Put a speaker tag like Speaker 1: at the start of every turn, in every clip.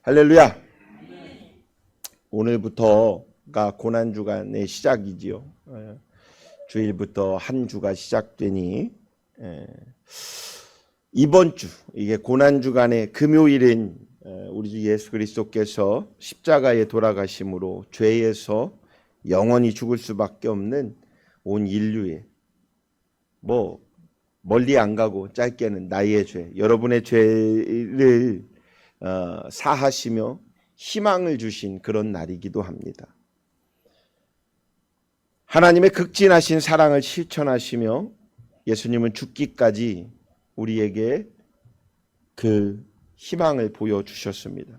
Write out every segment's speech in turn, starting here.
Speaker 1: 할렐루야. 오늘부터가 고난주간의 시작이지요. 주일부터 한 주가 시작되니 이번 주 이게 고난주간의 금요일인 우리 주 예수 그리스도께서 십자가에 돌아가심으로 죄에서 영원히 죽을 수밖에 없는 온 인류에 멀리 안 가고 짧게는 나의 죄, 여러분의 죄를 사하시며 희망을 주신 그런 날이기도 합니다. 하나님의 극진하신 사랑을 실천하시며 예수님은 죽기까지 우리에게 그 희망을 보여주셨습니다.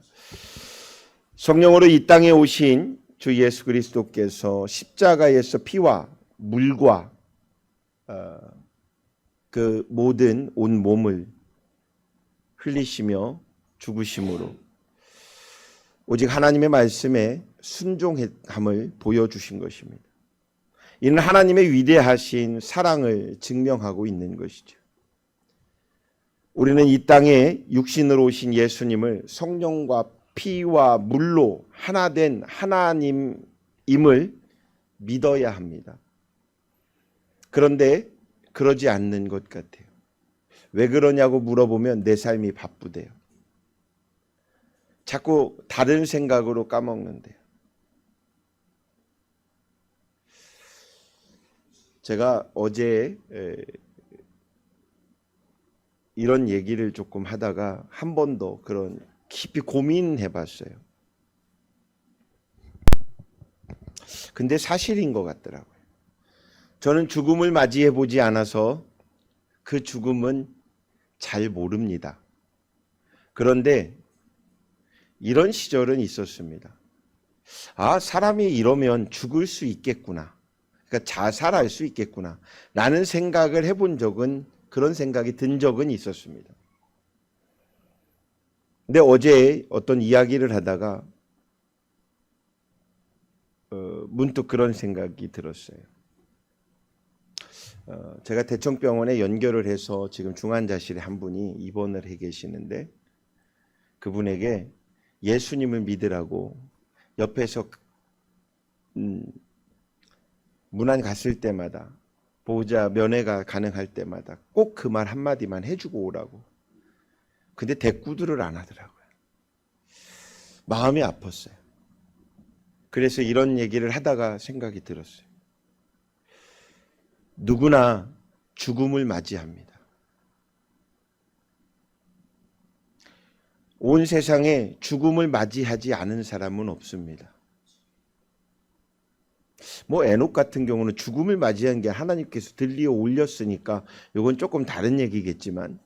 Speaker 1: 성령으로 이 땅에 오신 주 예수 그리스도께서 십자가에서 피와 물과 그 모든 온 몸을 흘리시며 죽으심으로 오직 하나님의 말씀에 순종함을 보여주신 것입니다. 이는 하나님의 위대하신 사랑을 증명하고 있는 것이죠. 우리는 이 땅에 육신으로 오신 예수님을 성령과 피와 물로 하나 된 하나님임을 믿어야 합니다. 그런데 그러지 않는 것 같아요. 왜 그러냐고 물어보면 내 삶이 바쁘대요. 자꾸 다른 생각으로 까먹는데요. 제가 어제 이런 얘기를 조금 하다가 한 번 더 그런 깊이 고민해 봤어요. 근데 사실인 것 같더라고요. 저는 죽음을 맞이해 보지 않아서 그 죽음은 잘 모릅니다. 그런데 이런 시절은 있었습니다. 아, 사람이 이러면 죽을 수 있겠구나. 그러니까 자살할 수 있겠구나. 라는 생각을 해본 적은, 그런 생각이 든 적은 있었습니다. 근데 어제 어떤 이야기를 하다가 문득 그런 생각이 들었어요. 제가 대청병원에 연결을 해서 지금 중환자실에 한 분이 입원을 해 계시는데 그분에게 예수님을 믿으라고 옆에서 문안 갔을 때마다 보호자 면회가 가능할 때마다 꼭 그 말 한마디만 해주고 오라고. 근데 대꾸들을 안 하더라고요. 마음이 아팠어요. 그래서 이런 얘기를 하다가 생각이 들었어요. 누구나 죽음을 맞이합니다. 온 세상에 죽음을 맞이하지 않은 사람은 없습니다. 에녹 같은 경우는 죽음을 맞이한 게 하나님께서 들리어 올렸으니까 이건 조금 다른 얘기겠지만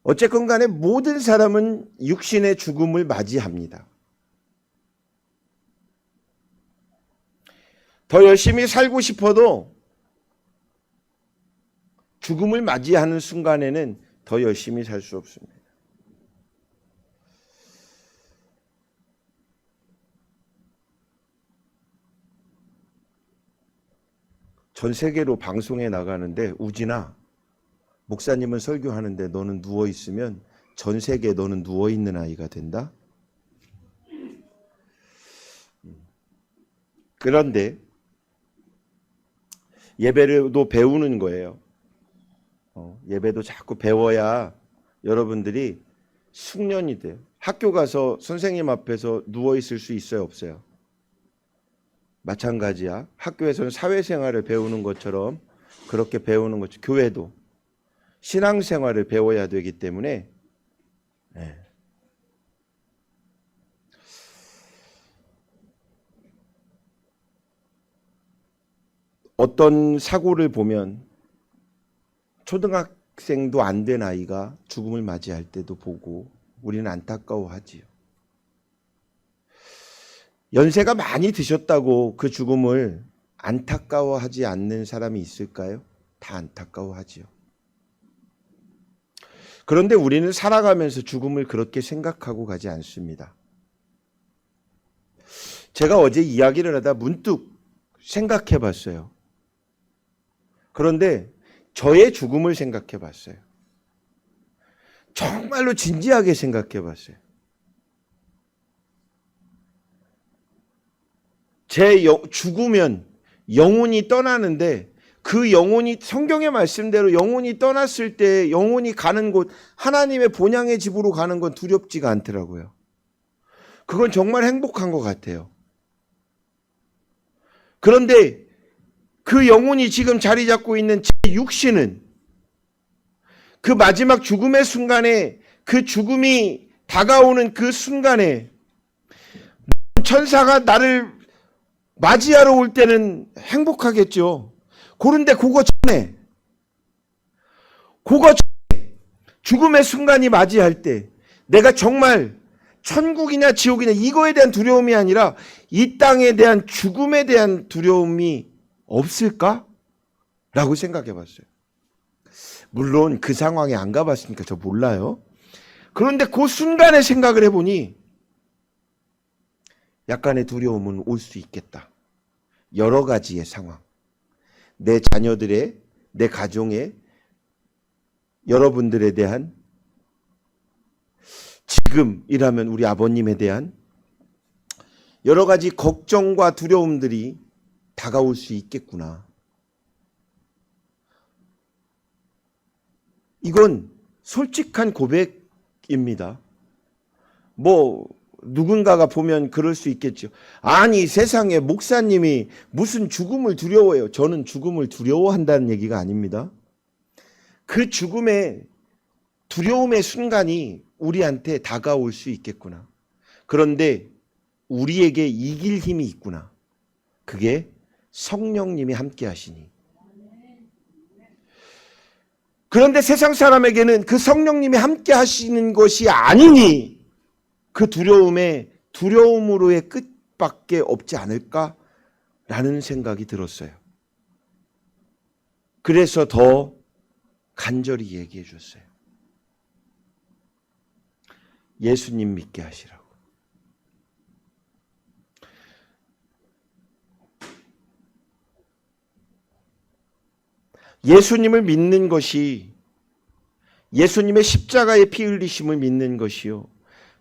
Speaker 1: 어쨌건 간에 모든 사람은 육신의 죽음을 맞이합니다. 더 열심히 살고 싶어도 죽음을 맞이하는 순간에는 더 열심히 살 수 없습니다. 전 세계로 방송에 나가는데 우진아, 목사님은 설교하는데 너는 누워있으면 전 세계에 너는 누워있는 아이가 된다? 그런데 예배도 배우는 거예요. 예배도 자꾸 배워야 여러분들이 숙련이 돼요. 학교 가서 선생님 앞에서 누워있을 수 있어요, 없어요? 마찬가지야. 학교에서는 사회생활을 배우는 것처럼 그렇게 배우는 것처럼 교회도 신앙생활을 배워야 되기 때문에 어떤 사고를 보면 초등학생도 안 된 아이가 죽음을 맞이할 때도 보고 우리는 안타까워하지요. 연세가 많이 드셨다고 그 죽음을 안타까워하지 않는 사람이 있을까요? 다 안타까워하지요. 그런데 우리는 살아가면서 죽음을 그렇게 생각하고 가지 않습니다. 제가 어제 이야기를 하다 문득 생각해 봤어요. 그런데 저의 죽음을 생각해 봤어요. 정말로 진지하게 생각해 봤어요. 죽으면 영혼이 떠나는데 그 영혼이 성경의 말씀대로 영혼이 떠났을 때 영혼이 가는 곳 하나님의 본향의 집으로 가는 건 두렵지가 않더라고요. 그건 정말 행복한 것 같아요. 그런데 그 영혼이 지금 자리 잡고 있는 제 육신은 그 마지막 죽음의 순간에 그 죽음이 다가오는 그 순간에 천사가 나를 맞이하러 올 때는 행복하겠죠. 그런데 그거 전에 죽음의 순간이 맞이할 때 내가 정말 천국이냐 지옥이냐 이거에 대한 두려움이 아니라 이 땅에 대한 죽음에 대한 두려움이 없을까? 라고 생각해 봤어요. 물론 그 상황에 안 가봤으니까 저 몰라요. 그런데 그 순간에 생각을 해보니 약간의 두려움은 올 수 있겠다. 여러 가지의 상황. 내 자녀들의, 내 가정의, 여러분들에 대한, 지금이라면 우리 아버님에 대한 여러 가지 걱정과 두려움들이 다가올 수 있겠구나. 이건 솔직한 고백입니다. 누군가가 보면 그럴 수 있겠죠. 아니, 세상에 목사님이 무슨 죽음을 두려워해요. 저는 죽음을 두려워한다는 얘기가 아닙니다. 그 죽음의 두려움의 순간이 우리한테 다가올 수 있겠구나. 그런데 우리에게 이길 힘이 있구나. 그게 성령님이 함께 하시니. 그런데 세상 사람에게는 그 성령님이 함께 하시는 것이 아니니 그 두려움으로의 끝밖에 없지 않을까라는 생각이 들었어요. 그래서 더 간절히 얘기해 줬어요. 예수님 믿게 하시라고. 예수님을 믿는 것이 예수님의 십자가의 피 흘리심을 믿는 것이요.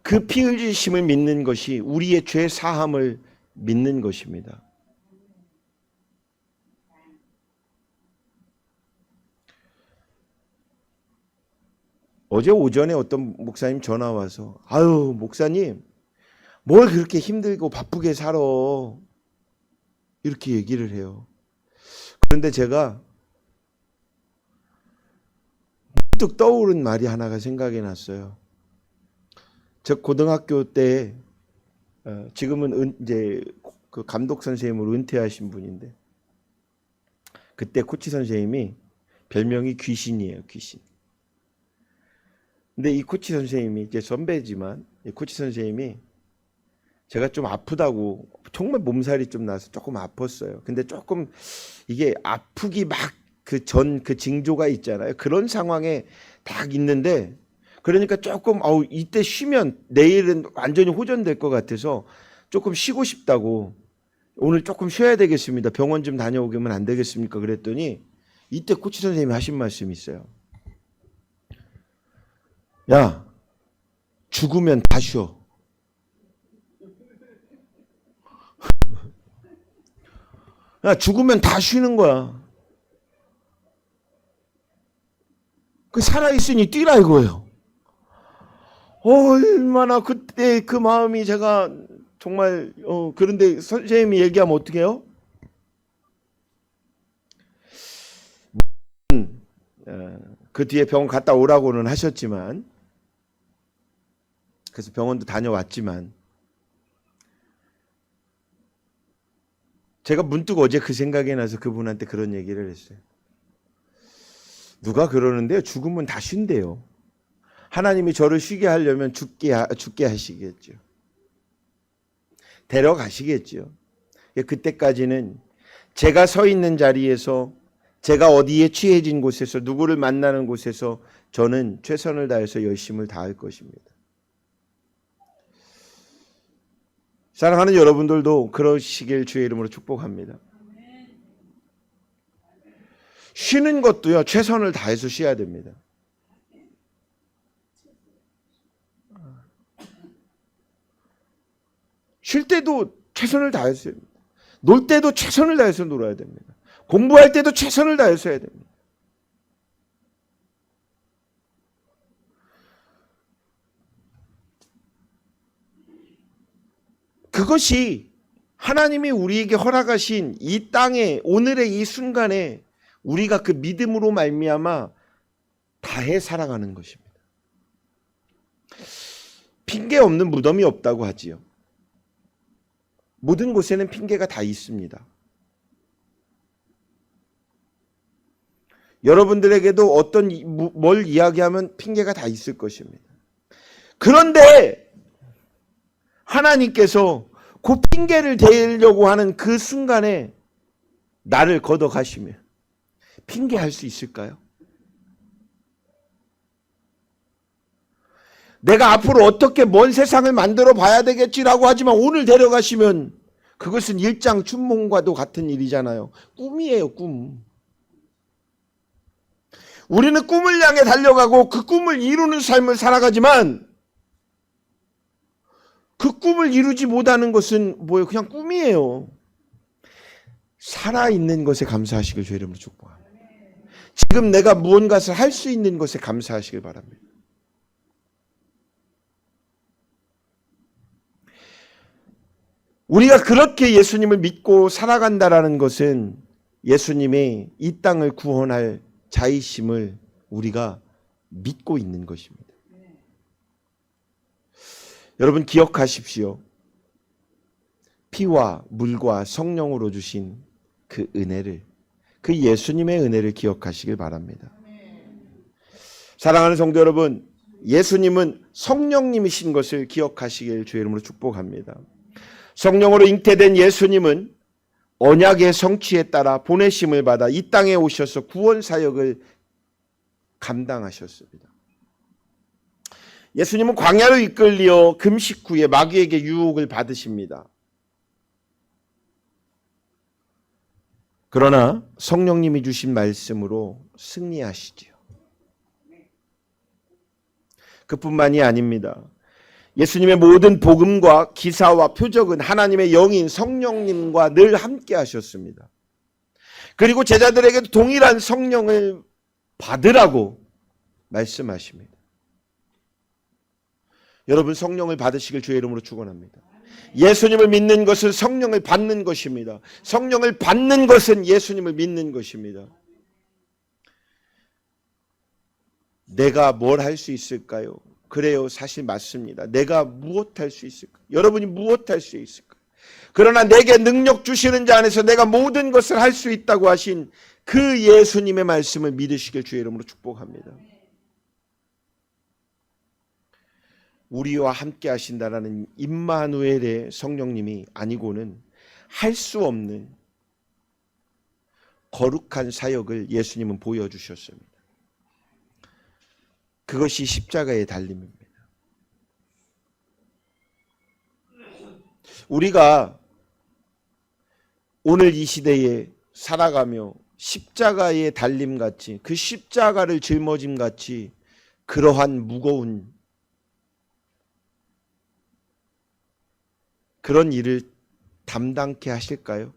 Speaker 1: 그 피 흘리심을 믿는 것이 우리의 죄 사함을 믿는 것입니다. 어제 오전에 어떤 목사님 전화 와서 아유 목사님 뭘 그렇게 힘들고 바쁘게 살아 이렇게 얘기를 해요. 그런데 제가 문득 떠오른 말이 하나가 생각이 났어요. 저 고등학교 때 지금은 이제 그 감독 선생님으로 은퇴하신 분인데 그때 코치 선생님이 별명이 귀신이에요, 귀신. 근데 이 코치 선생님이 이제 선배지만 이 코치 선생님이 제가 좀 아프다고 정말 몸살이 좀 나서 조금 아팠어요. 근데 조금 이게 아프기 막 그 징조가 있잖아요. 그런 상황에 딱 있는데 그러니까 조금 이때 쉬면 내일은 완전히 호전될 것 같아서 조금 쉬고 싶다고 오늘 조금 쉬어야 되겠습니다. 병원 좀 다녀오면 안 되겠습니까? 그랬더니 이때 코치 선생님이 하신 말씀이 있어요. 야, 죽으면 다 쉬어. 야, 죽으면 다 쉬는 거야. 그 살아있으니 뛰라 이거예요. 얼마나 그때 그 마음이 제가 정말 그런데 선생님이 얘기하면 어떻게 해요? 그 뒤에 병원 갔다 오라고는 하셨지만 그래서 병원도 다녀왔지만 제가 문득 어제 그 생각이 나서 그분한테 그런 얘기를 했어요. 누가 그러는데요. 죽으면 다 쉰대요. 하나님이 저를 쉬게 하려면 죽게 하시겠죠. 데려가시겠죠. 그때까지는 제가 서 있는 자리에서 제가 어디에 취해진 곳에서 누구를 만나는 곳에서 저는 최선을 다해서 열심을 다할 것입니다. 사랑하는 여러분들도 그러시길 주의 이름으로 축복합니다. 쉬는 것도요, 최선을 다해서 쉬어야 됩니다. 쉴 때도 최선을 다해서 놀 때도 최선을 다해서 놀아야 됩니다. 공부할 때도 최선을 다해서 해야 됩니다. 그것이 하나님이 우리에게 허락하신 이 땅에 오늘의 이 순간에 우리가 그 믿음으로 말미암아 다해 살아가는 것입니다. 핑계 없는 무덤이 없다고 하지요. 모든 곳에는 핑계가 다 있습니다. 여러분들에게도 어떤 뭘 이야기하면 핑계가 다 있을 것입니다. 그런데 하나님께서 그 핑계를 대려고 하는 그 순간에 나를 걷어가시면 핑계할 수 있을까요? 내가 앞으로 어떻게 먼 세상을 만들어 봐야 되겠지라고 하지만 오늘 데려가시면 그것은 일장춘몽과도 같은 일이잖아요. 꿈이에요, 꿈. 우리는 꿈을 향해 달려가고 그 꿈을 이루는 삶을 살아가지만 그 꿈을 이루지 못하는 것은 뭐예요? 그냥 꿈이에요. 살아있는 것에 감사하시길 주의 이름으로 축복합니다. 지금 내가 무언가를 할 수 있는 것에 감사하시길 바랍니다. 우리가 그렇게 예수님을 믿고 살아간다라는 것은 예수님의 이 땅을 구원할 자이심을 우리가 믿고 있는 것입니다. 여러분 기억하십시오. 피와 물과 성령으로 주신 그 은혜를, 그 예수님의 은혜를 기억하시길 바랍니다. 사랑하는 성도 여러분, 예수님은 성령님이신 것을 기억하시길 주의 이름으로 축복합니다. 성령으로 잉태된 예수님은 언약의 성취에 따라 보내심을 받아 이 땅에 오셔서 구원 사역을 감당하셨습니다. 예수님은 광야로 이끌려 금식 후에 마귀에게 유혹을 받으십니다. 그러나 성령님이 주신 말씀으로 승리하시지요. 그뿐만이 아닙니다. 예수님의 모든 복음과 기사와 표적은 하나님의 영인 성령님과 늘 함께 하셨습니다. 그리고 제자들에게도 동일한 성령을 받으라고 말씀하십니다. 여러분 성령을 받으시길 주의 이름으로 축원합니다. 예수님을 믿는 것은 성령을 받는 것입니다. 성령을 받는 것은 예수님을 믿는 것입니다. 내가 뭘 할 수 있을까요? 그래요. 사실 맞습니다. 내가 무엇 할 수 있을까? 여러분이 무엇 할 수 있을까? 그러나 내게 능력 주시는 자 안에서 내가 모든 것을 할 수 있다고 하신 그 예수님의 말씀을 믿으시길 주의 이름으로 축복합니다. 우리와 함께 하신다라는 임마누엘의 성령님이 아니고는 할 수 없는 거룩한 사역을 예수님은 보여주셨습니다. 그것이 십자가의 달림입니다. 우리가 오늘 이 시대에 살아가며 십자가의 달림같이 그 십자가를 짊어짐같이 그러한 무거운 그런 일을 담당케 하실까요?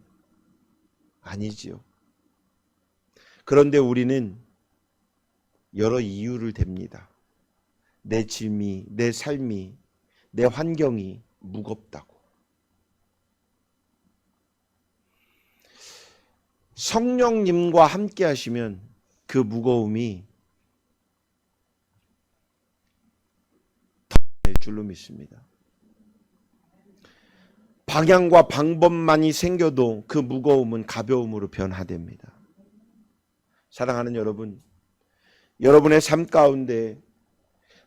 Speaker 1: 아니지요. 그런데 우리는 여러 이유를 댑니다. 내 짐이, 내 삶이, 내 환경이 무겁다고. 성령님과 함께 하시면 그 무거움이 될 줄로 믿습니다. 방향과 방법만이 생겨도 그 무거움은 가벼움으로 변화됩니다. 사랑하는 여러분, 여러분의 삶 가운데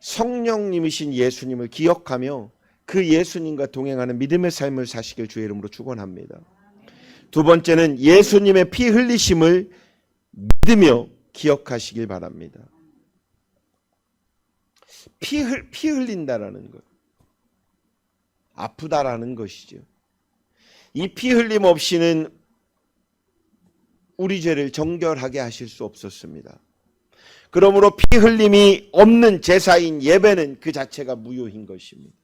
Speaker 1: 성령님이신 예수님을 기억하며 그 예수님과 동행하는 믿음의 삶을 사시길 주의 이름으로 축원합니다. 두 번째는 예수님의 피 흘리심을 믿으며 기억하시길 바랍니다. 피 흘린다라는 것, 아프다라는 것이죠. 이 피 흘림 없이는 우리 죄를 정결하게 하실 수 없었습니다. 그러므로 피 흘림이 없는 제사인 예배는 그 자체가 무효인 것입니다.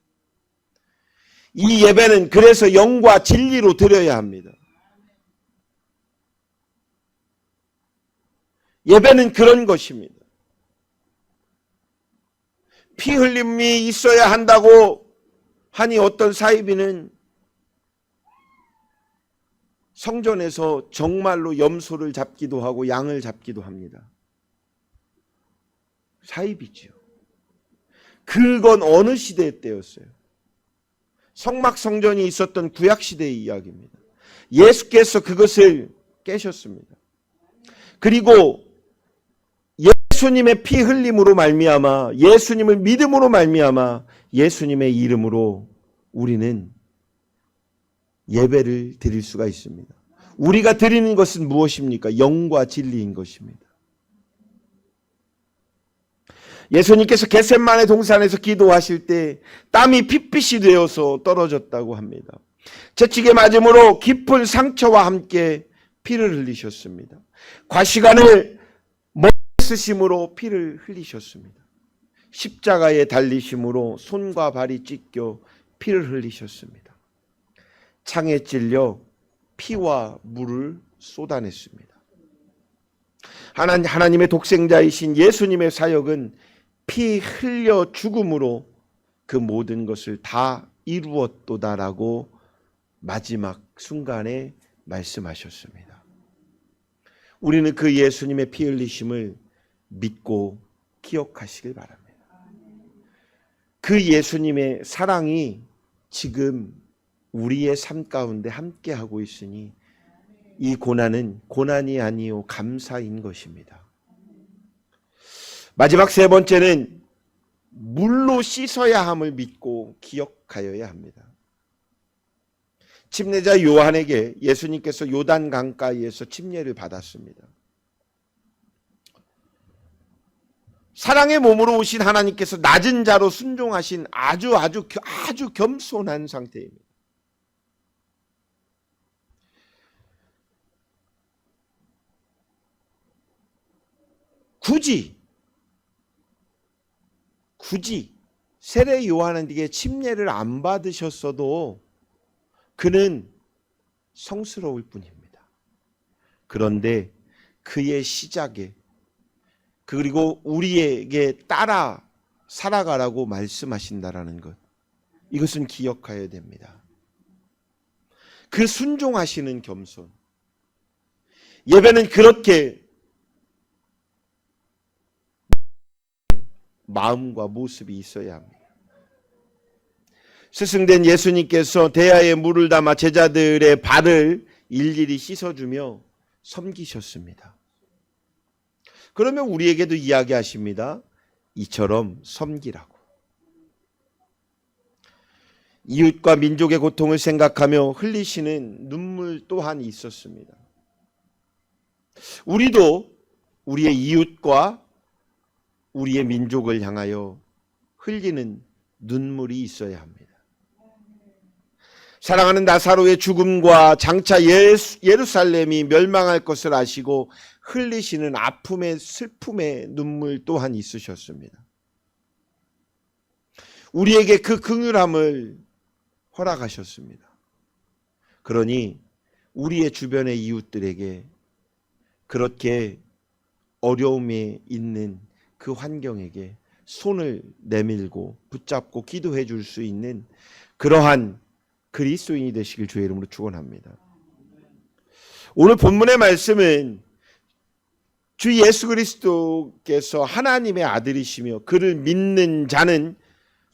Speaker 1: 이 예배는 그래서 영과 진리로 드려야 합니다. 예배는 그런 것입니다. 피 흘림이 있어야 한다고 하니 어떤 사이비는 성전에서 정말로 염소를 잡기도 하고 양을 잡기도 합니다. 사이비지요. 그건 어느 시대 때였어요? 성막성전이 있었던 구약시대의 이야기입니다. 예수께서 그것을 깨셨습니다. 그리고 예수님의 피 흘림으로 말미암아, 예수님을 믿음으로 말미암아 예수님의 이름으로 우리는 예배를 드릴 수가 있습니다. 우리가 드리는 것은 무엇입니까? 영과 진리인 것입니다. 예수님께서 겟셋마네 동산에서 기도하실 때 땀이 핏빛이 되어서 떨어졌다고 합니다. 채찍에 맞음으로 깊은 상처와 함께 피를 흘리셨습니다. 과시관을 머리에 쓰심으로 피를 흘리셨습니다. 십자가에 달리심으로 손과 발이 찢겨 피를 흘리셨습니다. 창에 찔려 피와 물을 쏟아냈습니다. 하나님의 독생자이신 예수님의 사역은 피 흘려 죽음으로 그 모든 것을 다 이루었도다라고 마지막 순간에 말씀하셨습니다. 우리는 그 예수님의 피 흘리심을 믿고 기억하시길 바랍니다. 그 예수님의 사랑이 지금 우리의 삶 가운데 함께하고 있으니 이 고난은 고난이 아니요 감사인 것입니다. 마지막 세 번째는 물로 씻어야 함을 믿고 기억하여야 합니다. 침례자 요한에게 예수님께서 요단 강가에서 침례를 받았습니다. 사랑의 몸으로 오신 하나님께서 낮은 자로 순종하신 아주 겸손한 상태입니다. 굳이 세례 요한에게 침례를 안 받으셨어도 그는 성스러울 뿐입니다. 그런데 그의 시작에 그리고 우리에게 따라 살아가라고 말씀하신다라는 것, 이것은 기억해야 됩니다. 그 순종하시는 겸손, 예배는 그렇게 마음과 모습이 있어야 합니다. 스승된 예수님께서 대야에 물을 담아 제자들의 발을 일일이 씻어주며 섬기셨습니다. 그러면 우리에게도 이야기하십니다. 이처럼 섬기라고. 이웃과 민족의 고통을 생각하며 흘리시는 눈물 또한 있었습니다. 우리도 우리의 이웃과 우리의 민족을 향하여 흘리는 눈물이 있어야 합니다. 사랑하는 나사로의 죽음과 장차 예루살렘이 멸망할 것을 아시고 흘리시는 아픔의 슬픔의 눈물 또한 있으셨습니다. 우리에게 그 긍휼함을 허락하셨습니다. 그러니 우리의 주변의 이웃들에게 그렇게 어려움에 있는 그 환경에게 손을 내밀고 붙잡고 기도해 줄 수 있는 그러한 그리스도인이 되시길 주의 이름으로 축원합니다. 오늘 본문의 말씀은 주 예수 그리스도께서 하나님의 아들이시며 그를 믿는 자는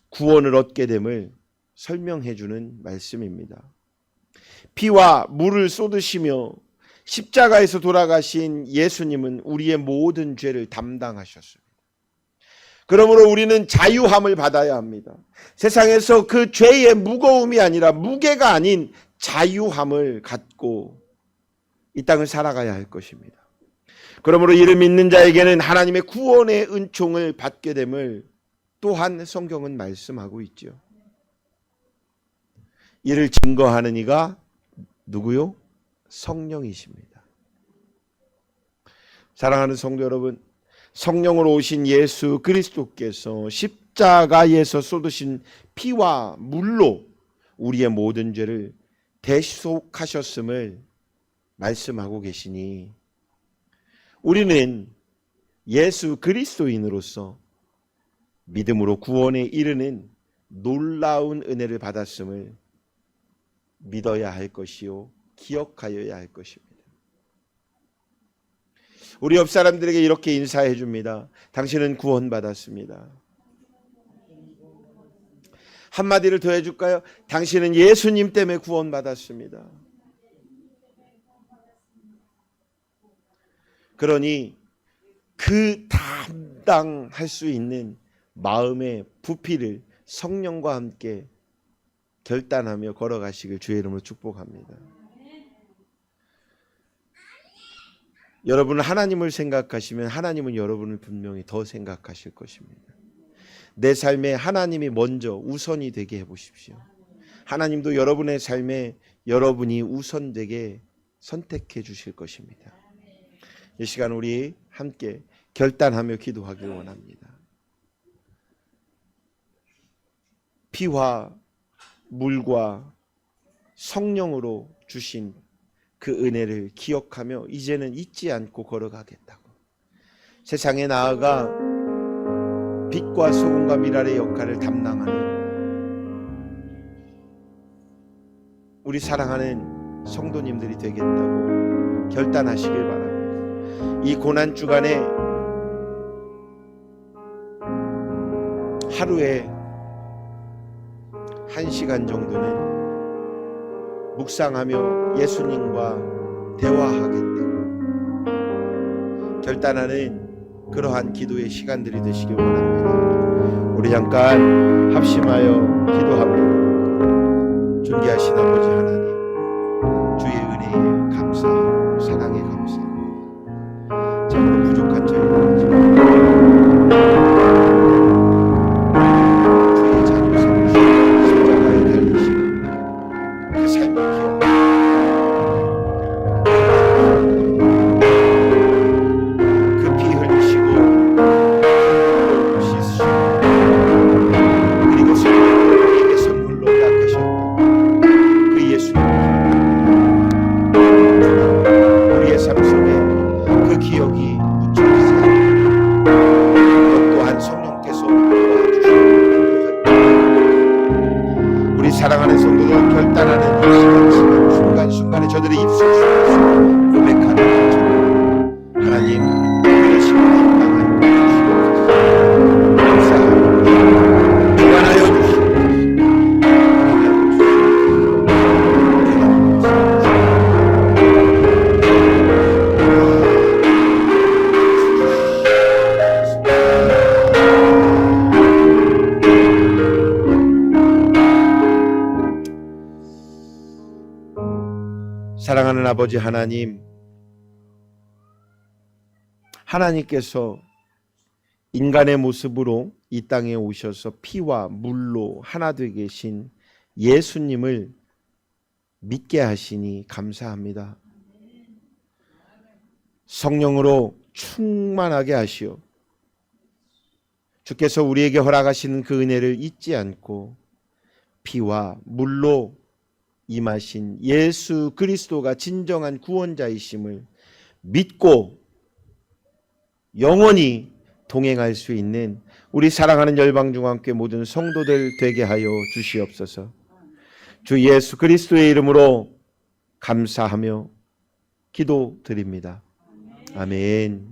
Speaker 1: 구원을 얻게 됨을 설명해 주는 말씀입니다. 피와 물을 쏟으시며 십자가에서 돌아가신 예수님은 우리의 모든 죄를 담당하셨습니다. 그러므로 우리는 자유함을 받아야 합니다. 세상에서 그 죄의 무거움이 아니라 무게가 아닌 자유함을 갖고 이 땅을 살아가야 할 것입니다. 그러므로 이를 믿는 자에게는 하나님의 구원의 은총을 받게 됨을 또한 성경은 말씀하고 있죠. 이를 증거하는 이가 누구요? 성령이십니다. 사랑하는 성도 여러분, 성령으로 오신 예수 그리스도께서 십자가에서 쏟으신 피와 물로 우리의 모든 죄를 대속하셨음을 말씀하고 계시니 우리는 예수 그리스도인으로서 믿음으로 구원에 이르는 놀라운 은혜를 받았음을 믿어야 할 것이요 기억하여야 할 것입니다. 우리 옆 사람들에게 이렇게 인사해 줍니다. 당신은 구원받았습니다. 한마디를 더 해줄까요? 당신은 예수님 때문에 구원받았습니다. 그러니 그 담당할 수 있는 마음의 부피를 성령과 함께 결단하며 걸어가시길 주의 이름으로 축복합니다. 여러분은 하나님을 생각하시면 하나님은 여러분을 분명히 더 생각하실 것입니다. 내 삶에 하나님이 먼저 우선이 되게 해보십시오. 하나님도 여러분의 삶에 여러분이 우선되게 선택해 주실 것입니다. 이 시간 우리 함께 결단하며 기도하길 원합니다. 피와 물과 성령으로 주신 그 은혜를 기억하며 이제는 잊지 않고 걸어가겠다고. 세상에 나아가 빛과 소금과 미랄의 역할을 담당하는 우리 사랑하는 성도님들이 되겠다고 결단하시길 바랍니다. 이 고난 주간에 하루에 1시간 정도는 묵상하며 예수님과 대화하겠다고 결단하는 그러한 기도의 시간들이 되시길 원합니다. 우리 잠깐 합심하여 기도합니다. 존귀하신 아버지 하나님, 주의 은혜에 감사하고 사랑에 감사합니다. 참으로 부족한 저희를 지금 주의 자녀 삼으시고 십자가에 달리시고 그 삶을 기억하고 그 피 흘리시고 씻으시고 그리고 성령을 우리에게 선물로 닦으셨던 그 예수님, 우리의 삶 속에 그 기억이 묻혀지지 않고 것 또한 성령께서 도와주시고 우리 사랑하는 성도들 결단하는 이 시간 순간순간에 저들의 입술 속에서 고백하는 것처럼 하나님 이러시고 감당하여 주시옵소서. 감사합니다. 주관하여 사랑하는 아버지 하나님, 하나님께서 인간의 모습으로 이 땅에 오셔서 피와 물로 하나 되게 계신 예수님을 믿게 하시니 감사합니다. 성령으로 충만하게 하시어 주께서 우리에게 허락하시는 그 은혜를 잊지 않고 피와 물로 임하신 예수 그리스도가 진정한 구원자이심을 믿고 영원히 동행할 수 있는 우리 사랑하는 열방중앙교회 모든 성도들 되게 하여 주시옵소서. 주 예수 그리스도의 이름으로 감사하며 기도드립니다. 아멘.